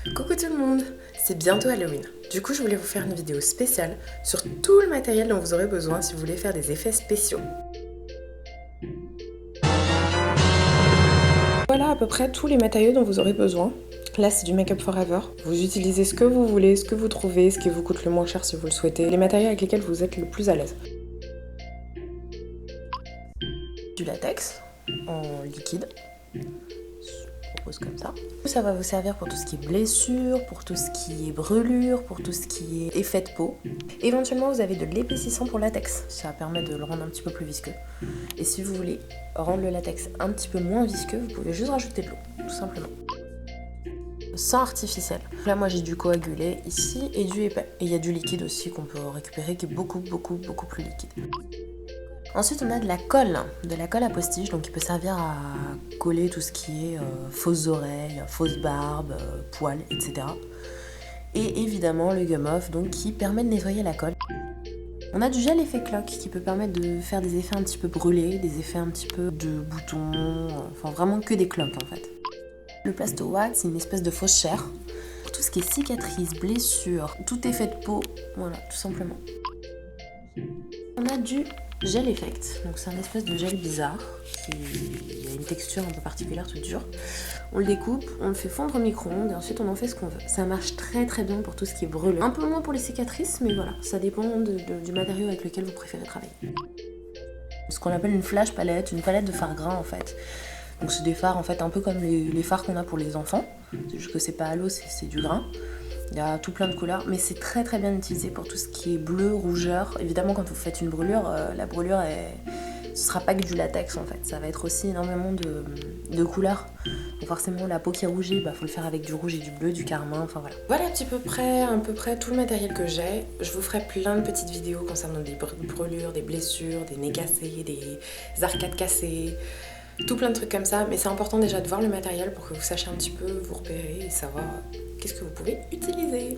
Coucou tout le monde, c'est bientôt Halloween. Du coup, je voulais vous faire une vidéo spéciale sur tout le matériel dont vous aurez besoin si vous voulez faire des effets spéciaux. Voilà à peu près tous les matériaux dont vous aurez besoin. Là, c'est du Make Up For Ever. Vous utilisez ce que vous voulez, ce que vous trouvez, ce qui vous coûte le moins cher si vous le souhaitez, les matériaux avec lesquels vous êtes le plus à l'aise. Du latex en liquide. Comme ça. Ça va vous servir pour tout ce qui est blessure, pour tout ce qui est brûlure, pour tout ce qui est effet de peau. Éventuellement, vous avez de l'épaississant pour latex. Ça permet de le rendre un petit peu plus visqueux. Et si vous voulez rendre le latex un petit peu moins visqueux, vous pouvez juste rajouter de l'eau, tout simplement. Sans artificiel. Là, moi, j'ai du coagulé ici et du épais. Et il y a du liquide aussi qu'on peut récupérer qui est beaucoup plus liquide. Ensuite, on a de la colle à postiche, donc qui peut servir à coller tout ce qui est fausses oreilles, fausses barbes, poils, etc. Et évidemment le gum off, donc qui permet de nettoyer la colle. On a du gel effet cloque qui peut permettre de faire des effets un petit peu brûlés, des effets un petit peu de boutons, enfin vraiment que des cloques en fait. Le Plasto Wax, c'est une espèce de fausse chair. Pour tout ce qui est cicatrices, blessures, tout effet de peau, voilà, tout simplement. On a du gel effect, donc c'est un espèce de gel bizarre qui a une texture un peu particulière, tout dur. On le découpe, on le fait fondre au micro-ondes et ensuite on en fait ce qu'on veut. Ça marche très bien pour tout ce qui est brûlé. Un peu moins pour les cicatrices, mais voilà, ça dépend du matériau avec lequel vous préférez travailler. Ce qu'on appelle une flash palette, une palette de fard gras en fait. Donc c'est des fards en fait un peu comme les fards qu'on a pour les enfants, c'est juste que c'est pas à l'eau, c'est du grain. Il y a tout plein de couleurs, mais c'est très bien utilisé pour tout ce qui est bleu, rougeur. Évidemment, quand vous faites une brûlure, la brûlure, ce sera pas que du latex en fait. Ça va être aussi énormément de couleurs. Donc forcément, la peau qui rougit, faut le faire avec du rouge et du bleu, du carmin, enfin voilà. Voilà à peu près tout le matériel que j'ai. Je vous ferai plein de petites vidéos concernant des brûlures, des blessures, des nez cassés, des arcades cassées. Tout plein de trucs comme ça, mais c'est important déjà de voir le matériel pour que vous sachiez un petit peu vous repérer et savoir qu'est-ce que vous pouvez utiliser.